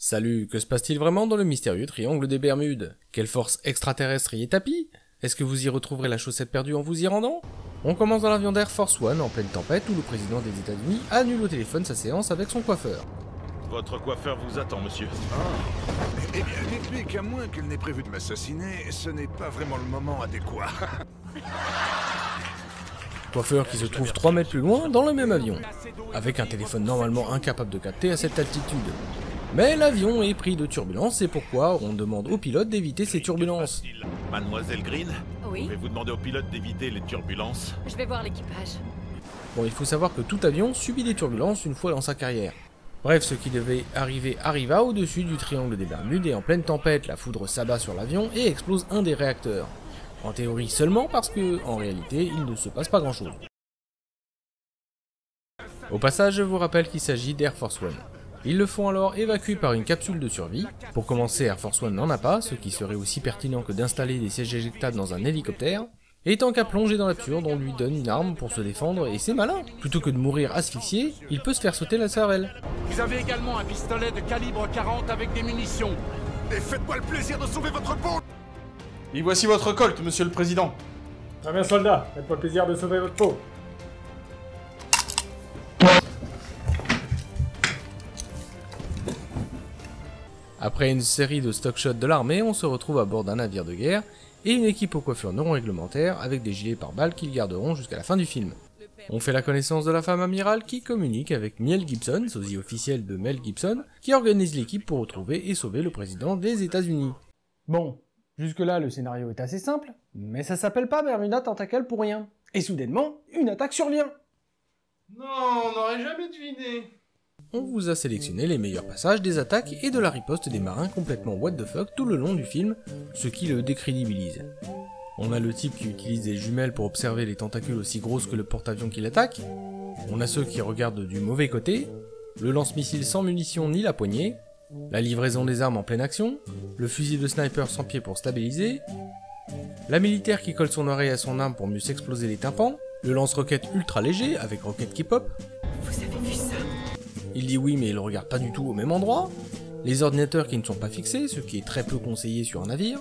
Salut, que se passe-t-il vraiment dans le mystérieux triangle des Bermudes? Quelle force extraterrestre y est tapie? Est-ce que vous y retrouverez la chaussette perdue en vous y rendant? On commence dans l'avion d'Air Force One en pleine tempête où le président des États-Unis annule au téléphone sa séance avec son coiffeur. Votre coiffeur vous attend, monsieur. Eh bien, dites-lui qu'à moins qu'il n'ait prévu de m'assassiner, ce n'est pas vraiment le moment adéquat. Coiffeur qui se trouve 3 mètres plus loin dans le même avion, avec un téléphone normalement incapable de capter à cette altitude. Mais l'avion est pris de turbulences, c'est pourquoi on demande au pilote d'éviter ces turbulences. Mademoiselle Green, Oui, pouvez-vous demander au pilote d'éviter les turbulences? je vais voir l'équipage. Bon, il faut savoir que tout avion subit des turbulences une fois dans sa carrière. Bref, ce qui devait arriver arriva au-dessus du triangle des Bermudes et en pleine tempête, la foudre s'abat sur l'avion et explose un des réacteurs. En théorie seulement parce que, en réalité, il ne se passe pas grand-chose. Au passage, je vous rappelle qu'il s'agit d'Air Force One. Ils le font alors évacuer par une capsule de survie. Pour commencer, Air Force One n'en a pas, ce qui serait aussi pertinent que d'installer des sièges éjectables dans un hélicoptère. Et tant qu'à plonger dans l'absurde, on lui donne une arme pour se défendre et c'est malin. Plutôt que de mourir asphyxié, il peut se faire sauter la cervelle. Vous avez également un pistolet de calibre 40 avec des munitions. Et faites-moi le plaisir de sauver votre peau. Et voici votre colt, monsieur le président. Très bien, soldat, faites-moi le plaisir de sauver votre peau. Après une série de stock shots de l'armée, on se retrouve à bord d'un navire de guerre et une équipe aux coiffures non réglementaires avec des gilets pare-balles qu'ils garderont jusqu'à la fin du film. On fait la connaissance de la femme amirale qui communique avec Miel Gibson, sosie officiel de Mel Gibson, qui organise l'équipe pour retrouver et sauver le président des États-Unis. Bon, jusque-là le scénario est assez simple, mais ça s'appelle pas Bermuda Tentacle pour rien. Et soudainement, une attaque survient. Non, on n'aurait jamais deviné. On vous a sélectionné les meilleurs passages des attaques et de la riposte des marins complètement what the fuck tout le long du film, ce qui le décrédibilise. On a le type qui utilise des jumelles pour observer les tentacules aussi grosses que le porte-avions qui l'attaque, on a ceux qui regardent du mauvais côté, le lance-missile sans munitions ni la poignée, la livraison des armes en pleine action, le fusil de sniper sans pied pour stabiliser, la militaire qui colle son oreille à son arme pour mieux s'exploser les tympans, le lance-roquette ultra léger avec roquette qui pop. Vous avez vu ça? Il dit oui mais il regarde pas du tout au même endroit, les ordinateurs qui ne sont pas fixés, ce qui est très peu conseillé sur un navire,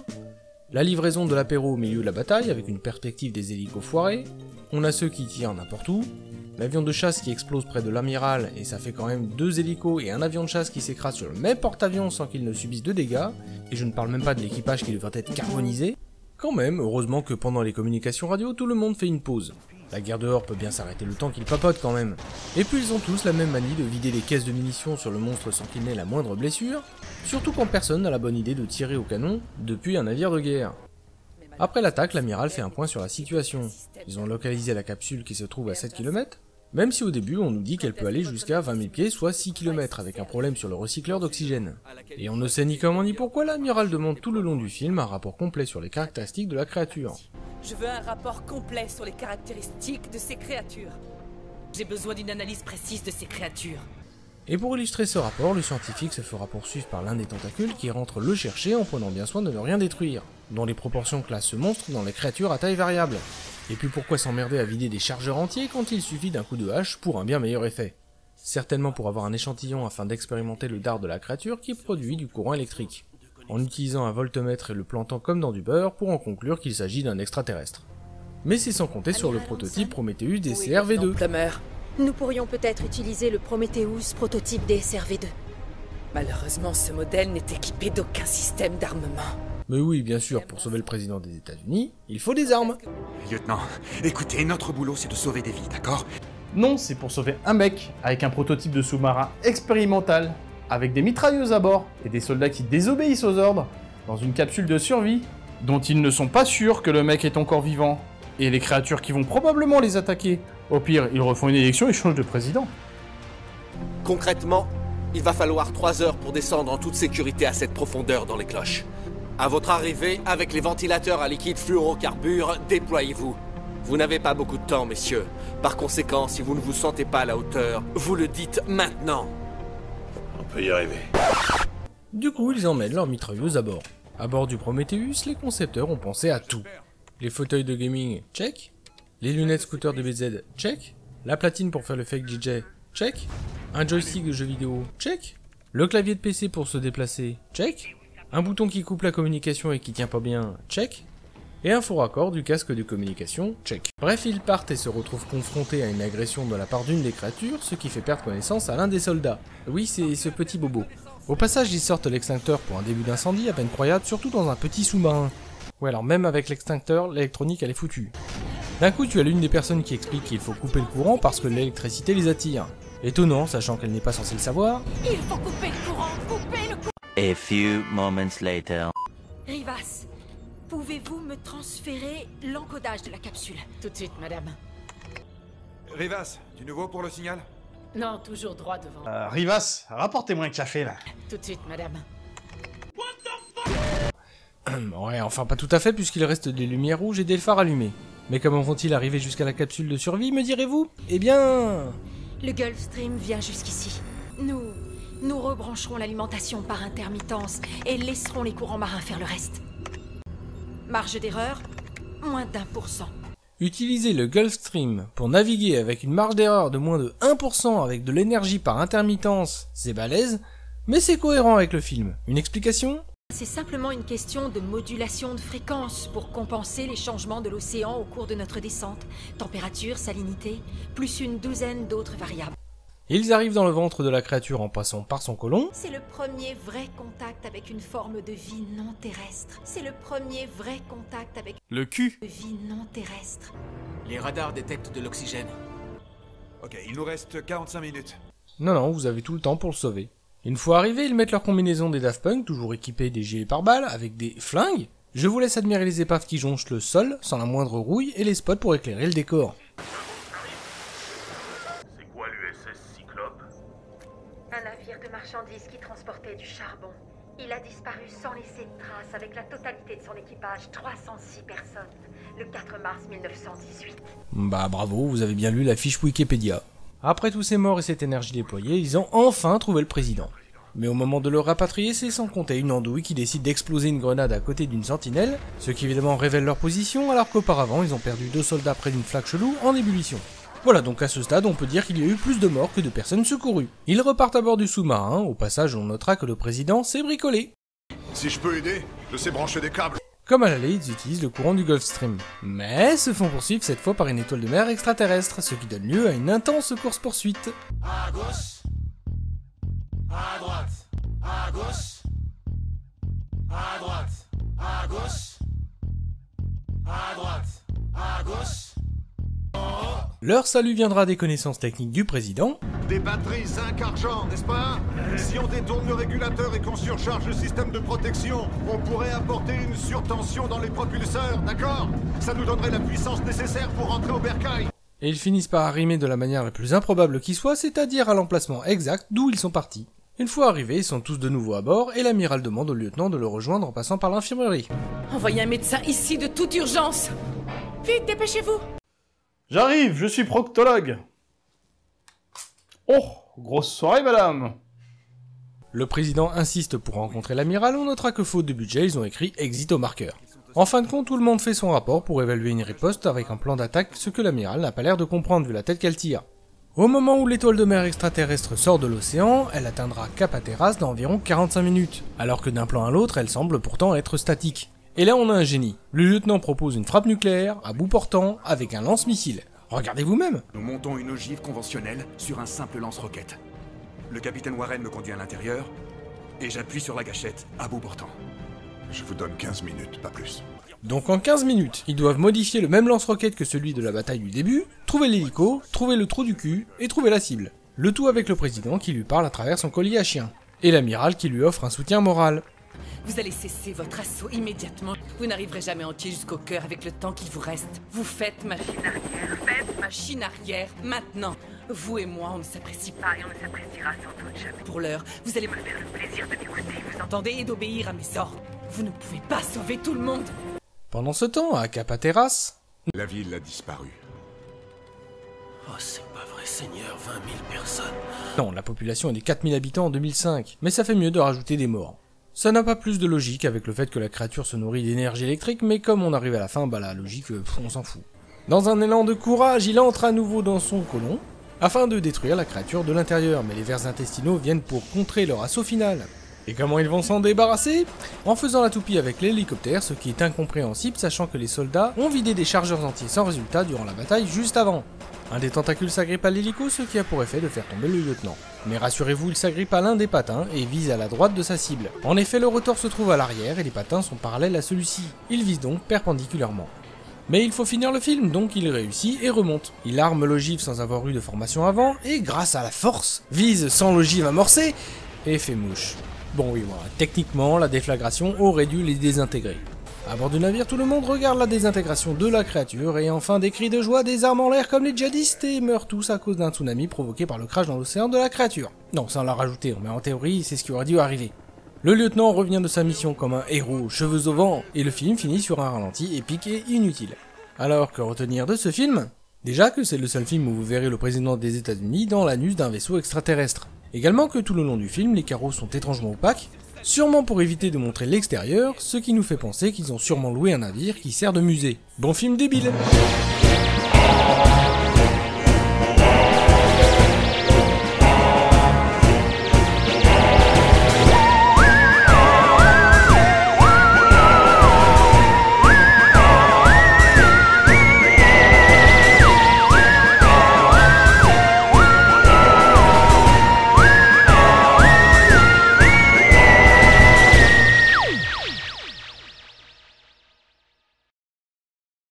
la livraison de l'apéro au milieu de la bataille avec une perspective des hélicos foirés, on a ceux qui tirent n'importe où, l'avion de chasse qui explose près de l'amiral et ça fait quand même 2 hélicos et un avion de chasse qui s'écrase sur le même porte-avions sans qu'il ne subisse de dégâts, et je ne parle même pas de l'équipage qui devrait être carbonisé. Quand même, heureusement que pendant les communications radio, tout le monde fait une pause. La guerre dehors peut bien s'arrêter le temps qu'ils papotent quand même. Et puis ils ont tous la même manie de vider les caisses de munitions sur le monstre sans qu'il n'ait la moindre blessure, surtout quand personne n'a la bonne idée de tirer au canon depuis un navire de guerre. Après l'attaque, l'amiral fait un point sur la situation. Ils ont localisé la capsule qui se trouve à 7 km, même si au début on nous dit qu'elle peut aller jusqu'à 20 000 pieds, soit 6 km, avec un problème sur le recycleur d'oxygène. Et on ne sait ni comment ni pourquoi l'amiral demande tout le long du film un rapport complet sur les caractéristiques de la créature. Je veux un rapport complet sur les caractéristiques de ces créatures. J'ai besoin d'une analyse précise de ces créatures. Et pour illustrer ce rapport, le scientifique se fera poursuivre par l'un des tentacules qui rentre le chercher en prenant bien soin de ne rien détruire, dont les proportions classent ce monstre dans les créatures à taille variable. Et puis pourquoi s'emmerder à vider des chargeurs entiers quand il suffit d'un coup de hache pour un bien meilleur effet? Certainement pour avoir un échantillon afin d'expérimenter le dard de la créature qui produit du courant électrique, en utilisant un voltmètre et le plantant comme dans du beurre pour en conclure qu'il s'agit d'un extraterrestre. Mais c'est sans compter sur le prototype Prometheus des CRV2. Plumeur. Nous pourrions peut-être utiliser le Prometheus prototype des SRV2. Malheureusement, ce modèle n'est équipé d'aucun système d'armement. Mais oui, bien sûr, pour sauver le président des États-Unis, il faut des armes. Lieutenant, écoutez, notre boulot c'est de sauver des vies, d'accord? Non, c'est pour sauver un mec avec un prototype de sous-marin expérimental, avec des mitrailleuses à bord et des soldats qui désobéissent aux ordres, dans une capsule de survie, dont ils ne sont pas sûrs que le mec est encore vivant, et les créatures qui vont probablement les attaquer. Au pire, ils refont une élection et changent de président. Concrètement, il va falloir 3 heures pour descendre en toute sécurité à cette profondeur dans les cloches. À votre arrivée, avec les ventilateurs à liquide fluorocarbure, déployez-vous. Vous n'avez pas beaucoup de temps, messieurs. Par conséquent, si vous ne vous sentez pas à la hauteur, vous le dites maintenant. On peut y arriver. Du coup, ils emmènent leur mitrailleuse à bord. À bord du Prometheus, les concepteurs ont pensé à tout. Les fauteuils de gaming, check. Les lunettes scooter de BZ, check. La platine pour faire le fake DJ, check. Un joystick de jeu vidéo, check. Le clavier de PC pour se déplacer, check. Un bouton qui coupe la communication et qui tient pas bien, check. Et un faux raccord du casque de communication, check. Bref, ils partent et se retrouvent confrontés à une agression de la part d'une des créatures, ce qui fait perdre connaissance à l'un des soldats. Oui, c'est ce petit bobo. Au passage, ils sortent l'extincteur pour un début d'incendie à peine croyable, surtout dans un petit sous-marin. Ouais, alors même avec l'extincteur, l'électronique elle est foutue. D'un coup, tu as l'une des personnes qui explique qu'il faut couper le courant parce que l'électricité les attire. Étonnant, sachant qu'elle n'est pas censée le savoir. Il faut couper le courant, couper le courant. A few moments later. Rivas, pouvez-vous me transférer l'encodage de la capsule? Tout de suite, madame. Rivas, du nouveau pour le signal? Non, toujours droit devant. Rivas, rapportez-moi un café là. Tout de suite, madame. Ouais, enfin pas tout à fait puisqu'il reste des lumières rouges et des phares allumés. Mais comment vont-ils arriver jusqu'à la capsule de survie, me direz-vous? Eh bien... Le Gulfstream vient jusqu'ici. Nous rebrancherons l'alimentation par intermittence et laisserons les courants marins faire le reste. Marge d'erreur, moins d'1%. Utiliser le Gulfstream pour naviguer avec une marge d'erreur de moins de 1% avec de l'énergie par intermittence, c'est balèze, mais c'est cohérent avec le film. Une explication? C'est simplement une question de modulation de fréquence pour compenser les changements de l'océan au cours de notre descente. Température, salinité, plus une douzaine d'autres variables. Ils arrivent dans le ventre de la créature en passant par son côlon. C'est le premier vrai contact avec une forme de vie non terrestre. C'est le premier vrai contact avec Le cul. une vie non terrestre. Les radars détectent de l'oxygène. Ok, il nous reste 45 minutes. Non, vous avez tout le temps pour le sauver. Une fois arrivés, ils mettent leur combinaison des Daft Punk, toujours équipés des gilets pare-balles, avec des flingues. Je vous laisse admirer les épaves qui jonchent le sol, sans la moindre rouille, et les spots pour éclairer le décor. C'est quoi l'USS Cyclope? Un navire de marchandises qui transportait du charbon. Il a disparu sans laisser de traces avec la totalité de son équipage, 306 personnes, le 4 mars 1918. Bah bravo, vous avez bien lu la fiche Wikipédia. Après tous ces morts et cette énergie déployée, ils ont enfin trouvé le président. Mais au moment de le rapatrier, c'est sans compter une andouille qui décide d'exploser une grenade à côté d'une sentinelle, ce qui évidemment révèle leur position alors qu'auparavant ils ont perdu 2 soldats près d'une flaque chelou en ébullition. Voilà, donc à ce stade on peut dire qu'il y a eu plus de morts que de personnes secourues. Ils repartent à bord du sous-marin, au passage on notera que le président s'est bricolé. Si je peux aider, je sais brancher des câbles. Comme à l'aller, ils utilisent le courant du Gulfstream, mais se font poursuivre cette fois par une étoile de mer extraterrestre, ce qui donne lieu à une intense course-poursuite. À gauche. À droite. À gauche. À droite. À gauche. À droite. À gauche. Leur salut viendra des connaissances techniques du président. Des batteries zinc argent, n'est-ce pas? Si on détourne le régulateur et qu'on surcharge le système de protection, on pourrait apporter une surtension dans les propulseurs, d'accord? Ça nous donnerait la puissance nécessaire pour rentrer au bercail. Et ils finissent par arrimer de la manière la plus improbable qui soit, c'est-à-dire à l'emplacement exact d'où ils sont partis. Une fois arrivés, ils sont tous de nouveau à bord et l'amiral demande au lieutenant de le rejoindre en passant par l'infirmerie. Envoyez un médecin ici de toute urgence. Vite, dépêchez-vous. J'arrive, je suis proctologue. Oh, grosse soirée, madame. Le président insiste pour rencontrer l'amiral, on notera que faute de budget, ils ont écrit exit au marqueur. En fin de compte, tout le monde fait son rapport pour évaluer une riposte avec un plan d'attaque, ce que l'amiral n'a pas l'air de comprendre vu la tête qu'elle tire. Au moment où l'étoile de mer extraterrestre sort de l'océan, elle atteindra Cap Hatteras dans environ 45 minutes, alors que d'un plan à l'autre, elle semble pourtant être statique. Et là on a un génie. Le lieutenant propose une frappe nucléaire, à bout portant, avec un lance-missile. Regardez vous-même. Nous montons une ogive conventionnelle sur un simple lance-roquette. Le capitaine Warren me conduit à l'intérieur, et j'appuie sur la gâchette, à bout portant. Je vous donne 15 minutes, pas plus. Donc en 15 minutes, ils doivent modifier le même lance-roquette que celui de la bataille du début, trouver l'hélico, trouver le trou du cul, et trouver la cible. Le tout avec le président qui lui parle à travers son collier à chien. Et l'amiral qui lui offre un soutien moral. Vous allez cesser votre assaut immédiatement. Vous n'arriverez jamais entier jusqu'au cœur avec le temps qu'il vous reste. Vous faites machine arrière, maintenant. Vous et moi, on ne s'apprécie pas et on ne s'appréciera sans doute jamais. Pour l'heure, vous allez me faire le plaisir de m'écouter, vous entendez, et d'obéir à mes ordres. Vous ne pouvez pas sauver tout le monde. Pendant ce temps, à Cap Hatteras... La ville a disparu. Oh, c'est pas vrai, Seigneur, 20 000 personnes. Non, la population est de 4000 habitants en 2005, mais ça fait mieux de rajouter des morts. Ça n'a pas plus de logique avec le fait que la créature se nourrit d'énergie électrique, mais comme on arrive à la fin, bah la logique, on s'en fout. Dans un élan de courage, il entre à nouveau dans son côlon, afin de détruire la créature de l'intérieur, mais les vers intestinaux viennent pour contrer leur assaut final. Et comment ils vont s'en débarrasser? En faisant la toupie avec l'hélicoptère, ce qui est incompréhensible sachant que les soldats ont vidé des chargeurs entiers sans résultat durant la bataille juste avant. Un des tentacules s'agrippe à l'hélico, ce qui a pour effet de faire tomber le lieutenant. Mais rassurez-vous, il s'agrippe à l'un des patins et vise à la droite de sa cible. En effet, le rotor se trouve à l'arrière et les patins sont parallèles à celui-ci. Il vise donc perpendiculairement. Mais il faut finir le film, donc il réussit et remonte. Il arme l'ogive sans avoir eu de formation avant, et grâce à la force, vise sans l'ogive amorcée, et fait mouche. Bon oui, voilà, techniquement, la déflagration aurait dû les désintégrer. À bord du navire, tout le monde regarde la désintégration de la créature, et enfin des cris de joie, des armes en l'air comme les djihadistes, et meurent tous à cause d'un tsunami provoqué par le crash dans l'océan de la créature. Non, ça on l'a rajouté, mais en théorie, c'est ce qui aurait dû arriver. Le lieutenant revient de sa mission comme un héros, cheveux au vent, et le film finit sur un ralenti épique et inutile. Alors, que retenir de ce film? Déjà que c'est le seul film où vous verrez le président des États-Unis dans l'anus d'un vaisseau extraterrestre. Également que tout le long du film, les carreaux sont étrangement opaques, sûrement pour éviter de montrer l'extérieur, ce qui nous fait penser qu'ils ont sûrement loué un navire qui sert de musée. Bon film débile!